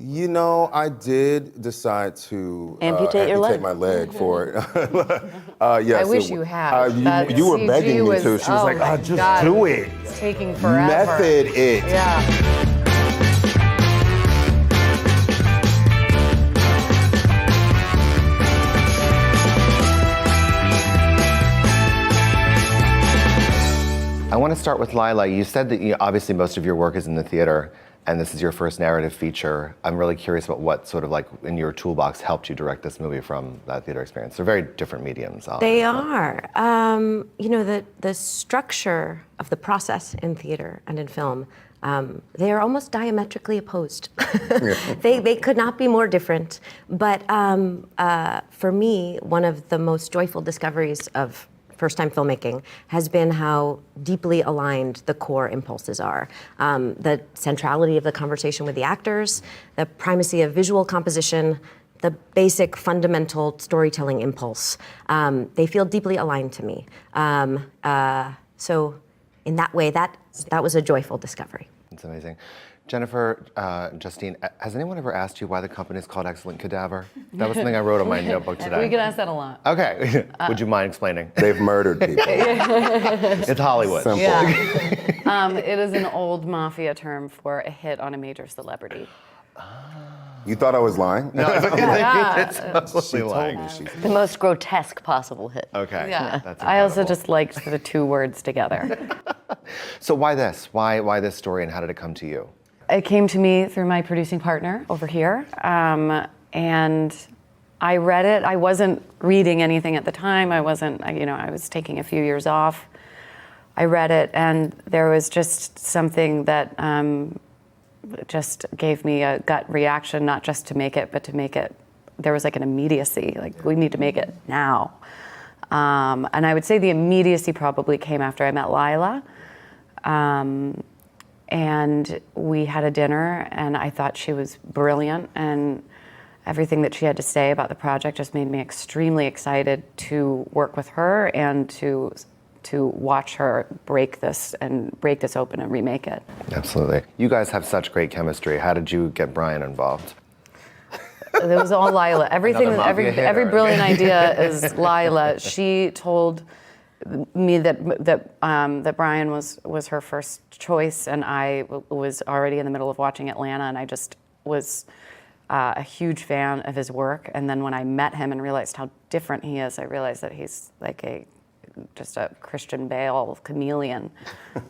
You know, I did decide to amputate your leg. my leg for it. I Yes, wish you had. You were CG begging me to. She was like, my just God, do it. It's taking forever. Method it. Yeah. I want to start with Lila. You said that obviously most of your work is in the theater, and this is your first narrative feature. I'm really curious about what sort of like in your toolbox helped you direct this movie from that theater experience. They're very different mediums. They are. You know, the structure of the process in theater and in film, they are almost diametrically opposed. They could not be more different. But for me, one of the most joyful discoveries of first-time filmmaking has been how deeply aligned the core impulses are. The centrality of the conversation with the actors, the primacy of visual composition, the basic fundamental storytelling impulse. They feel deeply aligned to me. So in that way, that was a joyful discovery. It's amazing. Jennifer, Justine, has anyone ever asked you why the company is called Excellent Cadaver? That was something I wrote on my notebook today. We get asked that a lot. Okay. Would you mind explaining? They've murdered people. It's Hollywood. Simple. Yeah. It is an old mafia term for a hit on a major celebrity. You thought I was lying? No, it's totally She told lying. me. She The most grotesque possible hit. Okay. Yeah. That's I also incredible. just liked the two words together. So why this? Why this story, and how did it come to you? It came to me through my producing partner over here, and I read it. I wasn't reading anything at the time. I wasn't, I was taking a few years off. I read it, and there was just something that just gave me a gut reaction, not just to make it, but to make it. There was like an immediacy, like we need to make it now. And I would say the immediacy probably came after I met Lila. And we had a dinner, and I thought she was brilliant, and everything that she had to say about the project just made me extremely excited to work with her and to watch her break this open and remake it. Absolutely. You guys have such great chemistry. How did you get Brian involved? It was all Lila. Everything, Another mafia hit, every or- brilliant idea is Lila. She told me that Brian was her first choice, and I was already in the middle of watching Atlanta, and I just was a huge fan of his work. And then when I met him and realized how different he is, I realized that he's like just a Christian Bale chameleon.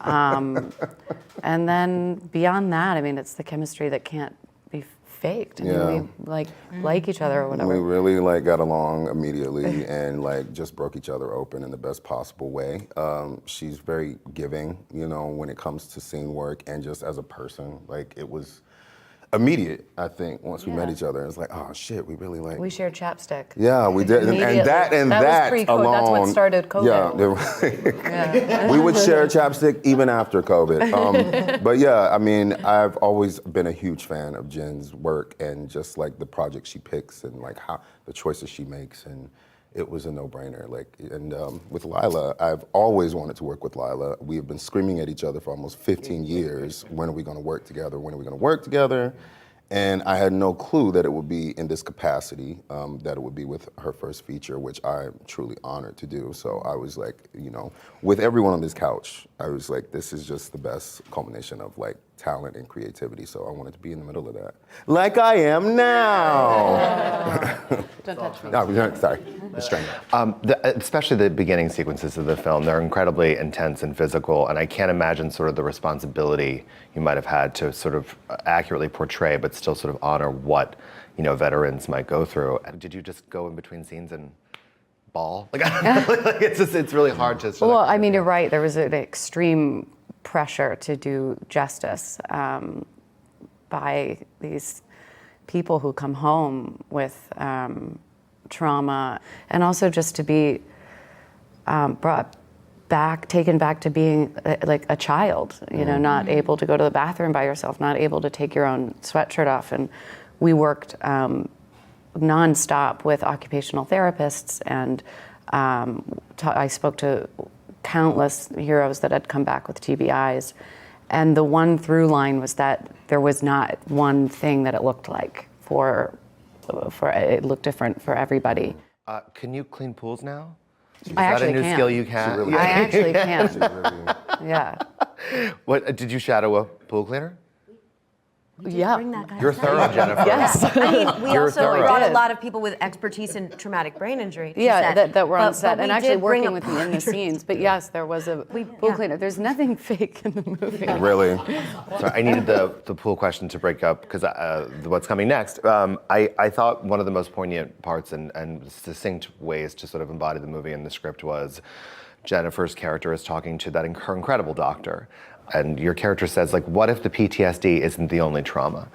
And then beyond that, I mean, it's the chemistry that can't be faked. I mean, we like each other or whatever. We really got along immediately and just broke each other open in the best possible way. She's very giving, when it comes to scene work, and just as a person, it was immediate. I think once we met each other, it was like, oh shit, we really We shared chapstick. Yeah, we did, and that was pre-COVID. alone. That's what started COVID. Yeah, we would share chapstick even after COVID. But yeah, I mean, I've always been a huge fan of Jen's work and just the projects she picks and how the choices she makes, and it was a no-brainer. With Lila, I've always wanted to work with Lila. We have been screaming at each other for almost 15 years. When are we going to work together? When are we going to work together? And I had no clue that it would be in this capacity, that it would be with her first feature, which I'm truly honored to do. So I was with everyone on this couch, I was like, this is just the best culmination of talent and creativity. So I wanted to be in the middle of that. Like I am now. Don't touch me. No, sorry, restraint. Especially the beginning sequences of the film, they're incredibly intense and physical, and I can't imagine sort of the responsibility you might have had to sort of accurately portray, but still sort of honor what veterans might go through. Did you just go in between scenes and bawl? It's really hard to. Well, I mean, you're right. There was an extreme pressure to do justice by these people who come home with trauma, and also just to be taken back to being a child, not able to go to the bathroom by yourself, not able to take your own sweatshirt off. And we worked nonstop with occupational therapists, and I spoke to countless heroes that had come back with TBIs, And the one through line was that there was not one thing that it looked like for it looked different for everybody. Can you clean pools now? Is I that actually a new can. skill you can? I actually can. Yeah. What did you shadow a pool cleaner? Yeah. Bring that guy You're outside. thorough, Jennifer. Yes. I mean, we You're also thorough. brought I a did. lot of people with expertise in traumatic brain injury. to Yeah, set. that were on But set we and actually did bring working a with me in the scenes. But yes, there was a pool yeah. cleaner. There's nothing fake in the movie. Really? So I needed the pool question to break up because what's coming next. I thought one of the most poignant parts and succinct ways to sort of embody the movie in the script was Jennifer's character is talking to that her incredible doctor. And your character says, like, what if the PTSD isn't the only trauma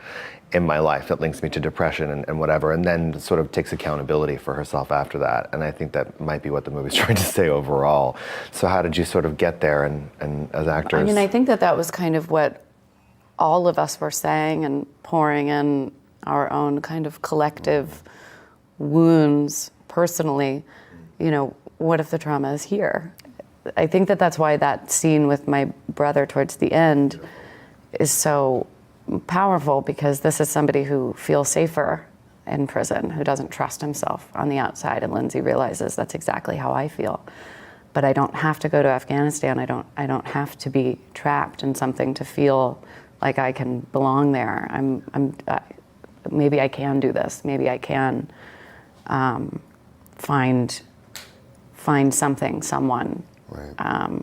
in my life that links me to depression and whatever, and then sort of takes accountability for herself after that. And I think that might be what the movie's trying to say overall. So how did you sort of get there and as actors? I mean, I think that was kind of what all of us were saying and pouring in our own kind of collective wounds personally. You know, what if the trauma is here? I think that that's why that scene with my brother towards the end is so powerful, because this is somebody who feels safer in prison, who doesn't trust himself on the outside, and Lindsay realizes that's exactly how I feel. But I don't have to go to Afghanistan. I don't have to be trapped in something to feel like I can belong there. Maybe I can do this. Maybe I can find something, someone. Right.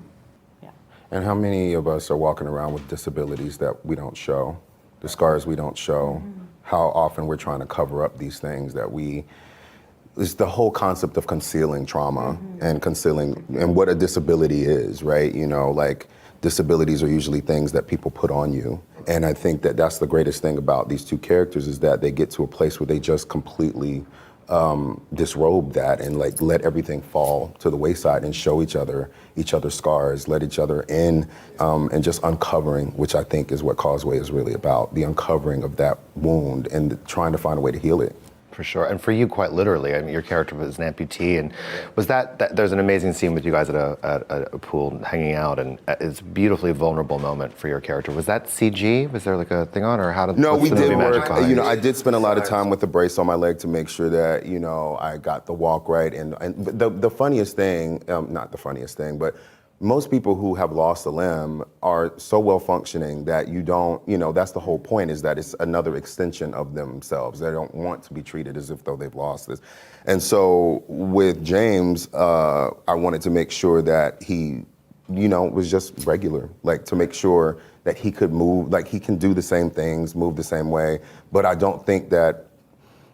And how many of us are walking around with disabilities that we don't show, the scars we don't show, how often we're trying to cover up these things that it's the whole concept of concealing trauma and concealing, and what a disability is, right? You know, like, disabilities are usually things that people put on you. And I think that that's the greatest thing about these two characters, is that they get to a place where they just completely disrobe that and like let everything fall to the wayside and show each other's scars, let each other in, and just uncovering, which I think is what Causeway is really about, the uncovering of that wound and trying to find a way to heal it. For sure, and for you, quite literally. I mean, your character was an amputee, and was that there's an amazing scene with you guys at a pool hanging out, and it's a beautifully vulnerable moment for your character. Was that CG? Was there like a thing on, or how did? No, we did work. Behind? You know, I did spend a lot of time with the brace on my leg to make sure that, you know, I got the walk right. And the funniest thing, not the funniest thing, but most people who have lost a limb are so well functioning that you don't, you know, that's the whole point, is that it's another extension of themselves. They don't want to be treated as if though they've lost this. And so with James, I wanted to make sure that he, you know, was just regular, like to make sure that he could move, like he can do the same things, move the same way. But I don't think that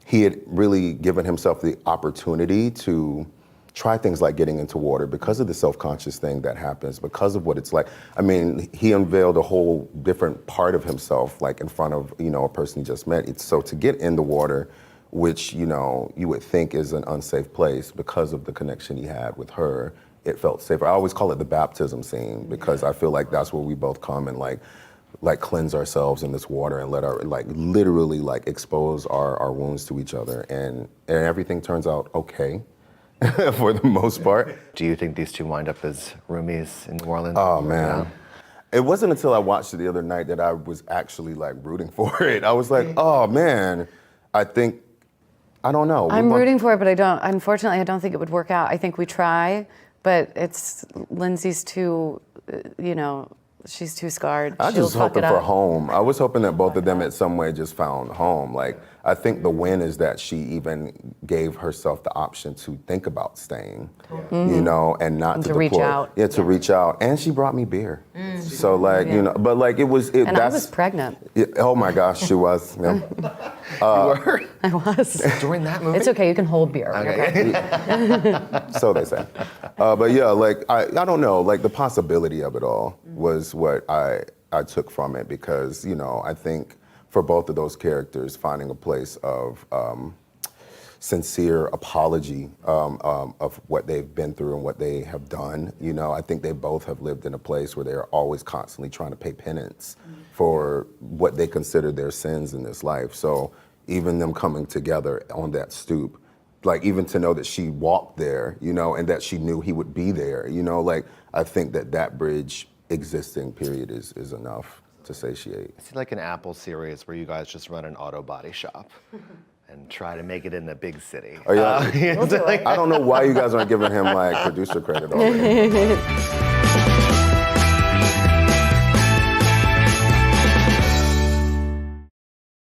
he had really given himself the opportunity to try things like getting into water because of the self-conscious thing that happens, because of what it's like. I mean, he unveiled a whole different part of himself, like in front of, you know, a person he just met. So to get in the water, which, you know, you would think is an unsafe place, because of the connection he had with her, it felt safer. I always call it the baptism scene, because I feel like that's where we both come and like cleanse ourselves in this water and let our, like, literally like expose our wounds to each other, and everything turns out okay. For the most part. Do you think these two wind up as roomies in New Orleans? Oh man. Yeah. It wasn't until I watched it the other night that I was actually like rooting for it. I was like, oh man, I don't know. I'm rooting for it, but unfortunately, I don't think it would work out. I think we try, but Lindsay's too, you know, she's too scarred. I She'll just fuck hoping it for up. home. I was hoping that both of them at some way just found home. Like, I think the win is that she even gave herself the option to think about staying, you know, and not And to to reach deploy. out. Yeah, to reach out. And she brought me beer. So like, you know, but like it was, And I was pregnant. Oh my gosh, she was. Yeah. I was. During that movie? It's okay, you can hold beer. Okay. So they say. But yeah, like, I don't know, like the possibility of it all was what I took from it, because, you know, I think for both of those characters, finding a place of sincere apology of what they've been through and what they have done. You know, I think they both have lived in a place where they're always constantly trying to pay penance for what they consider their sins in this life. So even them coming together on that stoop, like even to know that she walked there, you know, and that she knew he would be there, you know, like I think that bridge existing, period, is enough to satiate. It's like an Apple series where you guys just run an auto body shop and try to make it in a big city. Oh, yeah. We'll do it. I don't know why you guys aren't giving him like producer credit already.